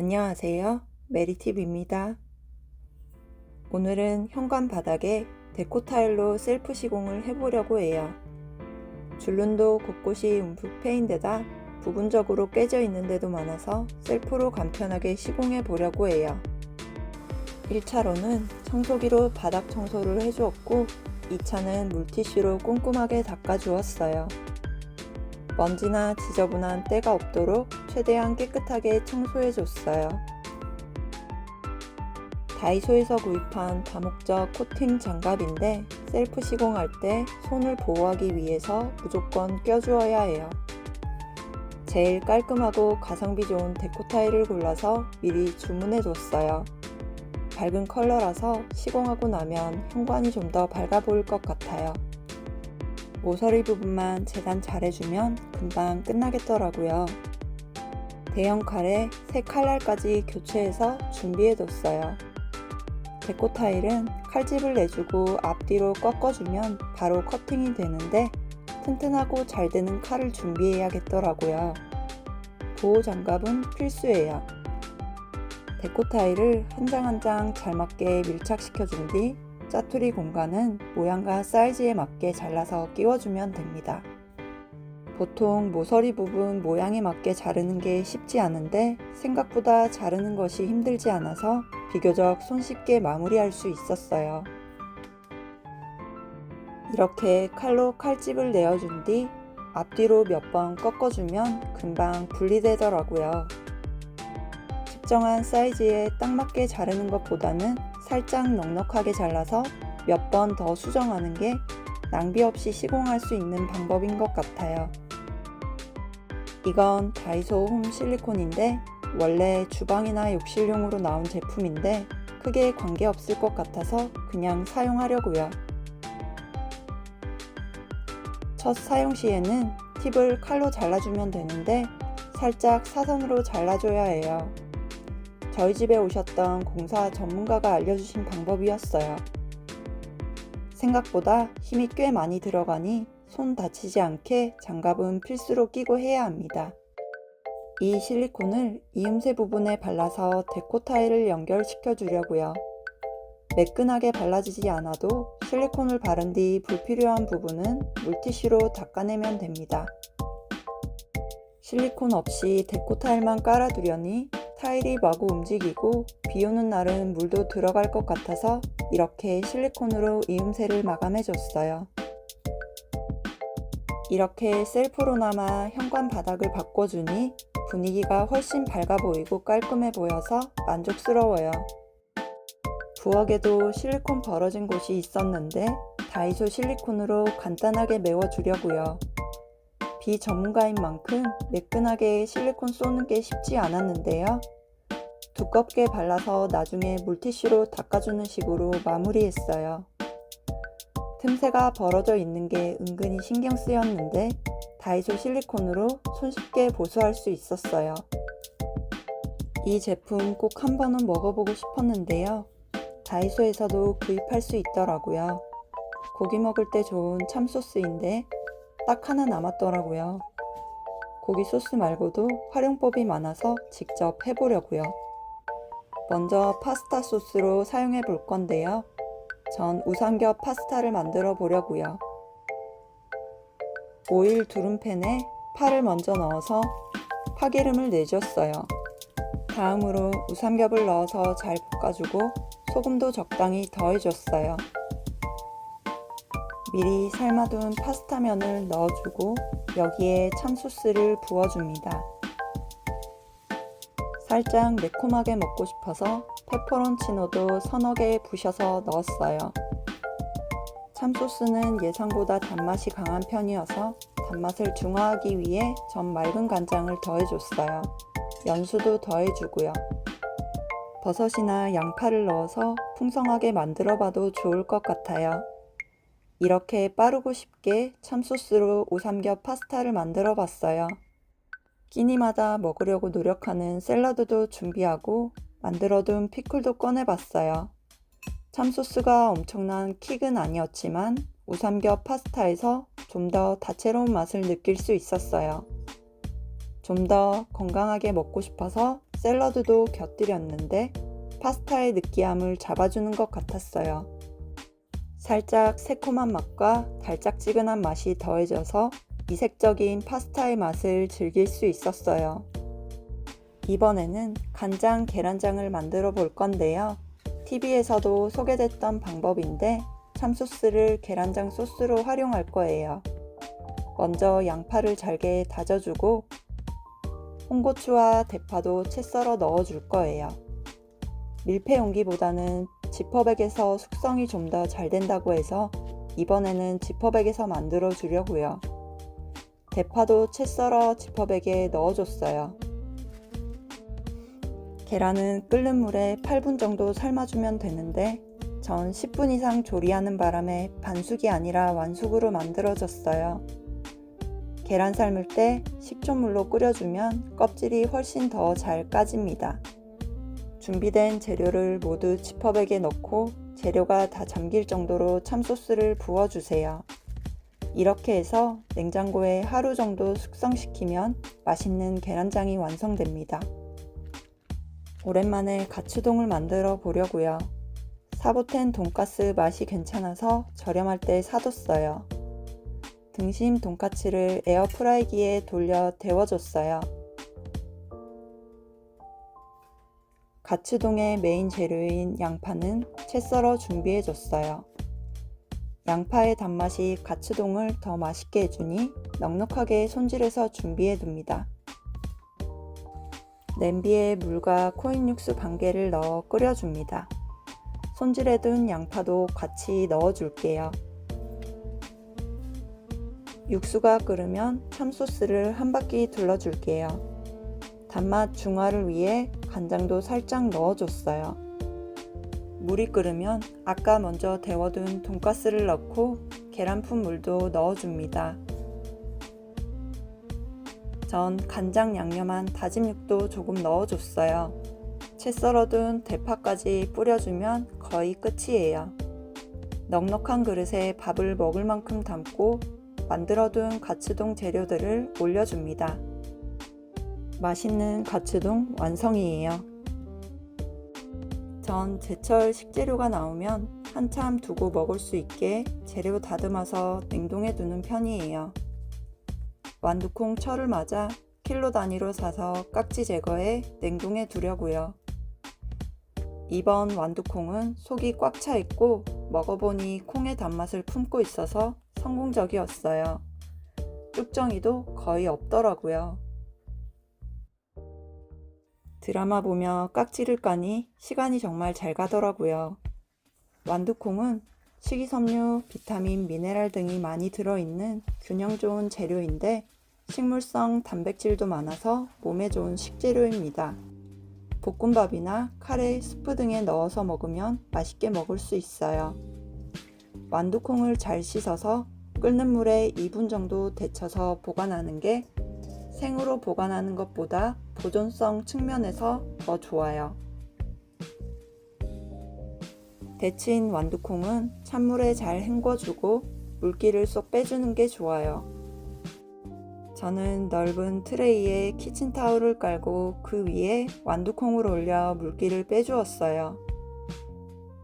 안녕하세요. 메리팁입니다. 오늘은 현관 바닥에 데코 타일로 셀프 시공을 해보려고 해요. 줄눈도 곳곳이 움푹 패인 데다 부분적으로 깨져 있는 데도 많아서 셀프로 간편하게 시공해 보려고 해요. 1차로는 청소기로 바닥 청소를 해주었고 2차는 물티슈로 꼼꼼하게 닦아주었어요. 먼지나 지저분한 때가 없도록 최대한 깨끗하게 청소해줬어요. 다이소에서 구입한 다목적 코팅 장갑인데 셀프 시공할 때 손을 보호하기 위해서 무조건 껴주어야 해요. 제일 깔끔하고 가성비 좋은 데코 타일을 골라서 미리 주문해줬어요. 밝은 컬러라서 시공하고 나면 현관이 좀 더 밝아 보일 것 같아요. 모서리 부분만 재단 잘해주면 금방 끝나겠더라고요. 대형 칼에 새 칼날까지 교체해서 준비해뒀어요. 데코 타일은 칼집을 내주고 앞뒤로 꺾어주면 바로 커팅이 되는데 튼튼하고 잘 되는 칼을 준비해야겠더라고요. 보호 장갑은 필수예요. 데코 타일을 한 장 한 장 잘 맞게 밀착시켜준 뒤 짜투리 공간은 모양과 사이즈에 맞게 잘라서 끼워주면 됩니다. 보통 모서리 부분 모양에 맞게 자르는 게 쉽지 않은데 생각보다 자르는 것이 힘들지 않아서 비교적 손쉽게 마무리할 수 있었어요. 이렇게 칼로 칼집을 내어준 뒤 앞뒤로 몇 번 꺾어주면 금방 분리되더라고요. 특정한 사이즈에 딱 맞게 자르는 것보다는 살짝 넉넉하게 잘라서 몇 번 더 수정하는 게 낭비 없이 시공할 수 있는 방법인 것 같아요. 이건 다이소 홈 실리콘인데 원래 주방이나 욕실용으로 나온 제품인데 크게 관계없을 것 같아서 그냥 사용하려고요. 첫 사용 시에는 팁을 칼로 잘라주면 되는데 살짝 사선으로 잘라줘야 해요. 저희 집에 오셨던 공사 전문가가 알려주신 방법이었어요. 생각보다 힘이 꽤 많이 들어가니 손 다치지 않게 장갑은 필수로 끼고 해야 합니다. 이 실리콘을 이음새 부분에 발라서 데코 타일을 연결시켜 주려고요. 매끈하게 발라지지 않아도 실리콘을 바른 뒤 불필요한 부분은 물티슈로 닦아내면 됩니다. 실리콘 없이 데코 타일만 깔아두려니 타일이 마구 움직이고 비 오는 날은 물도 들어갈 것 같아서 이렇게 실리콘으로 이음새를 마감해줬어요. 이렇게 셀프로나마 현관 바닥을 바꿔주니 분위기가 훨씬 밝아 보이고 깔끔해 보여서 만족스러워요. 부엌에도 실리콘 벌어진 곳이 있었는데 다이소 실리콘으로 간단하게 메워주려고요. 비전문가인 만큼 매끈하게 실리콘 쏘는 게 쉽지 않았는데요. 두껍게 발라서 나중에 물티슈로 닦아주는 식으로 마무리했어요. 틈새가 벌어져 있는 게 은근히 신경 쓰였는데 다이소 실리콘으로 손쉽게 보수할 수 있었어요. 이 제품 꼭 한 번은 먹어보고 싶었는데요. 다이소에서도 구입할 수 있더라고요. 고기 먹을 때 좋은 참소스인데 딱 하나 남았더라고요. 고기 소스 말고도 활용법이 많아서 직접 해보려고요. 먼저 파스타 소스로 사용해 볼 건데요. 전 우삼겹 파스타를 만들어 보려고요. 오일 두른팬에 파를 먼저 넣어서 파기름을 내줬어요. 다음으로 우삼겹을 넣어서 잘 볶아주고 소금도 적당히 더해줬어요. 미리 삶아둔 파스타면을 넣어주고 여기에 참소스를 부어줍니다. 살짝 매콤하게 먹고 싶어서 페퍼론치노도 서너 개 부셔서 넣었어요. 참소스는 예상보다 단맛이 강한 편이어서 단맛을 중화하기 위해 전 맑은 간장을 더해줬어요. 연수도 더해주고요. 버섯이나 양파를 넣어서 풍성하게 만들어봐도 좋을 것 같아요. 이렇게 빠르고 쉽게 참소스로 우삼겹 파스타를 만들어 봤어요. 끼니마다 먹으려고 노력하는 샐러드도 준비하고 만들어둔 피클도 꺼내봤어요. 참소스가 엄청난 킥은 아니었지만 우삼겹 파스타에서 좀 더 다채로운 맛을 느낄 수 있었어요. 좀 더 건강하게 먹고 싶어서 샐러드도 곁들였는데 파스타의 느끼함을 잡아주는 것 같았어요. 살짝 새콤한 맛과 달짝지근한 맛이 더해져서 이색적인 파스타의 맛을 즐길 수 있었어요. 이번에는 간장 계란장을 만들어 볼 건데요. TV에서도 소개됐던 방법인데 참소스를 계란장 소스로 활용할 거예요. 먼저 양파를 잘게 다져주고 홍고추와 대파도 채 썰어 넣어줄 거예요. 밀폐 용기보다는 지퍼백에서 숙성이 좀 더 잘 된다고 해서 이번에는 지퍼백에서 만들어 주려고요. 대파도 채 썰어 지퍼백에 넣어줬어요. 계란은 끓는 물에 8분 정도 삶아주면 되는데 전 10분 이상 조리하는 바람에 반숙이 아니라 완숙으로 만들어졌어요. 계란 삶을 때 식초물로 끓여주면 껍질이 훨씬 더 잘 까집니다. 준비된 재료를 모두 지퍼백에 넣고 재료가 다 잠길 정도로 참소스를 부어주세요. 이렇게 해서 냉장고에 하루 정도 숙성시키면 맛있는 계란장이 완성됩니다. 오랜만에 가츠동을 만들어 보려고요. 사보텐 돈가스 맛이 괜찮아서 저렴할 때 사뒀어요. 등심 돈까츠를 에어프라이기에 돌려 데워줬어요. 가츠동의 메인 재료인 양파는 채 썰어 준비해줬어요. 양파의 단맛이 가츠동을 더 맛있게 해주니 넉넉하게 손질해서 준비해둡니다. 냄비에 물과 코인 육수 반 개를 넣어 끓여줍니다. 손질해둔 양파도 같이 넣어줄게요. 육수가 끓으면 참소스를 한 바퀴 둘러줄게요. 단맛 중화를 위해 간장도 살짝 넣어줬어요. 물이 끓으면 아까 먼저 데워둔 돈가스를 넣고 계란 푼 물도 넣어줍니다. 전 간장 양념한 다진 육도 조금 넣어줬어요. 채 썰어둔 대파까지 뿌려주면 거의 끝이에요. 넉넉한 그릇에 밥을 먹을 만큼 담고 만들어둔 가츠동 재료들을 올려줍니다. 맛있는 가츠동 완성이에요. 전 제철 식재료가 나오면 한참 두고 먹을 수 있게 재료 다듬어서 냉동해 두는 편이에요. 완두콩 철을 맞아 킬로 단위로 사서 깍지 제거해 냉동해 두려고요. 이번 완두콩은 속이 꽉 차 있고 먹어보니 콩의 단맛을 품고 있어서 성공적이었어요. 뚝정이도 거의 없더라고요. 드라마 보며 깍지를 까니 시간이 정말 잘 가더라고요. 완두콩은 식이섬유, 비타민, 미네랄 등이 많이 들어있는 균형 좋은 재료인데 식물성 단백질도 많아서 몸에 좋은 식재료입니다. 볶음밥이나 카레, 스프 등에 넣어서 먹으면 맛있게 먹을 수 있어요. 완두콩을 잘 씻어서 끓는 물에 2분 정도 데쳐서 보관하는 게 생으로 보관하는 것보다 보존성 측면에서 더 좋아요. 데친 완두콩은 찬물에 잘 헹궈주고 물기를 쏙 빼주는 게 좋아요. 저는 넓은 트레이에 키친타올을 깔고 그 위에 완두콩을 올려 물기를 빼주었어요.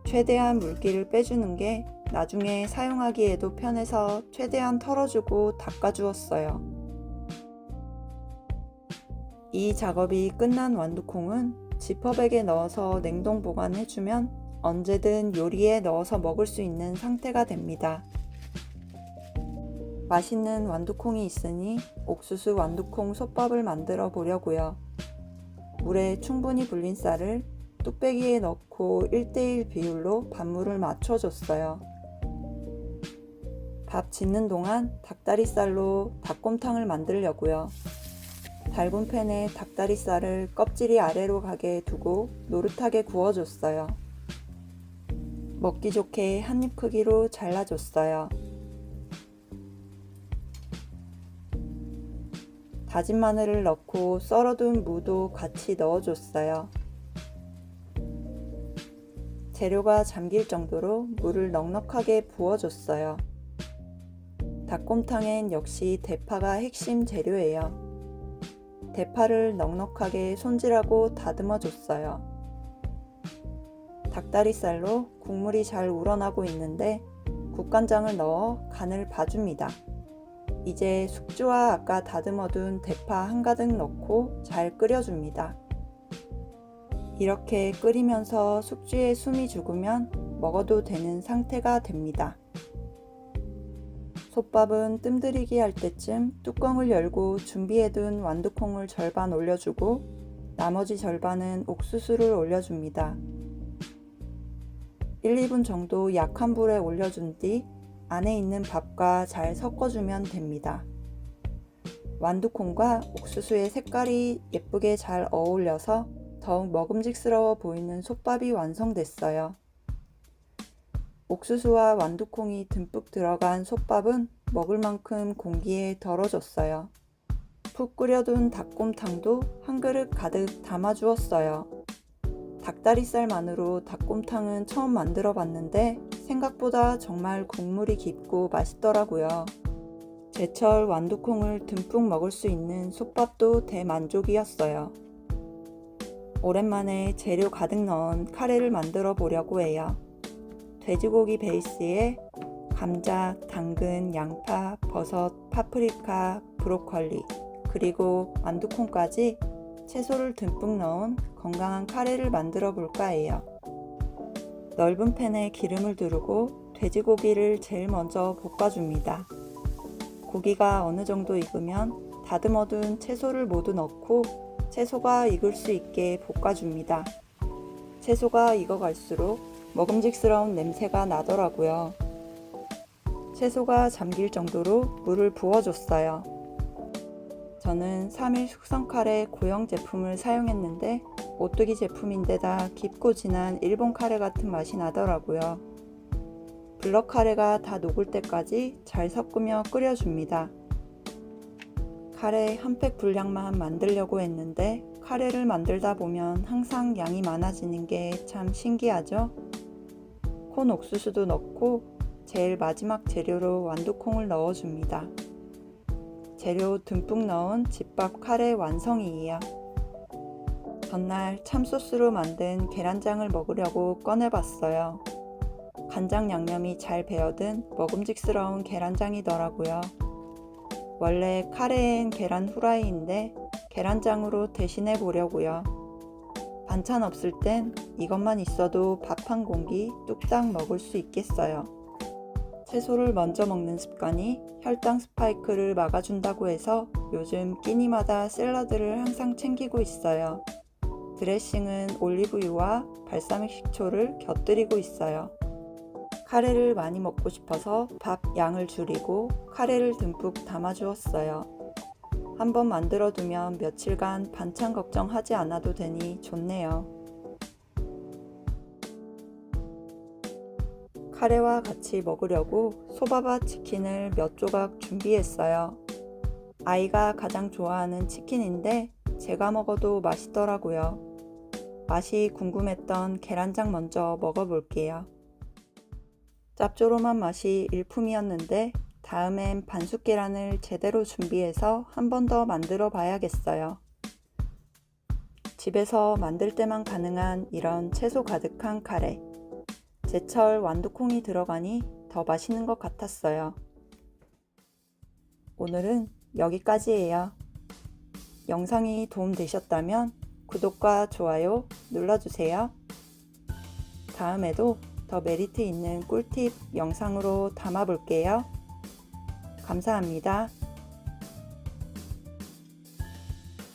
최대한 물기를 빼주는 게 나중에 사용하기에도 편해서 최대한 털어주고 닦아주었어요. 이 작업이 끝난 완두콩은 지퍼백에 넣어서 냉동 보관해주면 언제든 요리에 넣어서 먹을 수 있는 상태가 됩니다. 맛있는 완두콩이 있으니 옥수수 완두콩 솥밥을 만들어 보려고요. 물에 충분히 불린 쌀을 뚝배기에 넣고 1:1 비율로 반물을 맞춰줬어요. 밥 짓는 동안 닭다리살로 닭곰탕을 만들려고요. 달군 팬에 닭다리살을 껍질이 아래로 가게 두고 노릇하게 구워줬어요. 먹기 좋게 한입 크기로 잘라줬어요. 다진 마늘을 넣고 썰어둔 무도 같이 넣어줬어요. 재료가 잠길 정도로 물을 넉넉하게 부어줬어요. 닭곰탕엔 역시 대파가 핵심 재료예요. 대파를 넉넉하게 손질하고 다듬어 줬어요. 닭다리살로 국물이 잘 우러나고 있는데 국간장을 넣어 간을 봐줍니다. 이제 숙주와 아까 다듬어둔 대파 한가득 넣고 잘 끓여줍니다. 이렇게 끓이면서 숙주에 숨이 죽으면 먹어도 되는 상태가 됩니다. 솥밥은 뜸들이기 할 때쯤 뚜껑을 열고 준비해둔 완두콩을 절반 올려주고 나머지 절반은 옥수수를 올려줍니다. 1, 2분 정도 약한 불에 올려준 뒤 안에 있는 밥과 잘 섞어주면 됩니다. 완두콩과 옥수수의 색깔이 예쁘게 잘 어울려서 더욱 먹음직스러워 보이는 솥밥이 완성됐어요. 옥수수와 완두콩이 듬뿍 들어간 솥밥은 먹을 만큼 공기에 덜어줬어요. 푹 끓여둔 닭곰탕도 한 그릇 가득 담아주었어요. 닭다리살만으로 닭곰탕은 처음 만들어 봤는데 생각보다 정말 국물이 깊고 맛있더라고요. 제철 완두콩을 듬뿍 먹을 수 있는 솥밥도 대만족이었어요. 오랜만에 재료 가득 넣은 카레를 만들어 보려고 해요. 돼지고기 베이스에 감자, 당근, 양파, 버섯, 파프리카, 브로콜리, 그리고 완두콩까지 채소를 듬뿍 넣은 건강한 카레를 만들어 볼까 해요. 넓은 팬에 기름을 두르고 돼지고기를 제일 먼저 볶아줍니다. 고기가 어느 정도 익으면 다듬어둔 채소를 모두 넣고 채소가 익을 수 있게 볶아줍니다. 채소가 익어갈수록 먹음직스러운 냄새가 나더라고요. 채소가 잠길 정도로 물을 부어줬어요. 저는 3일 숙성 카레 고형 제품을 사용했는데 오뚜기 제품인데다 깊고 진한 일본 카레 같은 맛이 나더라고요. 블럭 카레가 다 녹을 때까지 잘 섞으며 끓여줍니다. 카레 한 팩 분량만 만들려고 했는데 카레를 만들다 보면 항상 양이 많아지는 게 참 신기하죠? 콘 옥수수도 넣고 제일 마지막 재료로 완두콩을 넣어줍니다. 재료 듬뿍 넣은 집밥 카레 완성이에요. 전날 참소스로 만든 계란장을 먹으려고 꺼내봤어요. 간장 양념이 잘 배어든 먹음직스러운 계란장이더라고요. 원래 카레엔 계란 후라이인데 계란장으로 대신해 보려고요. 반찬 없을 땐 이것만 있어도 밥 한 공기 뚝딱 먹을 수 있겠어요. 채소를 먼저 먹는 습관이 혈당 스파이크를 막아준다고 해서 요즘 끼니마다 샐러드를 항상 챙기고 있어요. 드레싱은 올리브유와 발사믹 식초를 곁들이고 있어요. 카레를 많이 먹고 싶어서 밥 양을 줄이고 카레를 듬뿍 담아주었어요. 한번 만들어두면 며칠간 반찬 걱정하지 않아도 되니 좋네요. 카레와 같이 먹으려고 소바바 치킨을 몇 조각 준비했어요. 아이가 가장 좋아하는 치킨인데 제가 먹어도 맛있더라고요. 맛이 궁금했던 계란장 먼저 먹어볼게요. 짭조름한 맛이 일품이었는데 다음엔 반숙 계란을 제대로 준비해서 한 번 더 만들어 봐야겠어요. 집에서 만들 때만 가능한 이런 채소 가득한 카레. 제철 완두콩이 들어가니 더 맛있는 것 같았어요. 오늘은 여기까지예요. 영상이 도움되셨다면 구독과 좋아요 눌러주세요. 다음에도 더 메리트 있는 꿀팁 영상으로 담아볼게요. 감사합니다.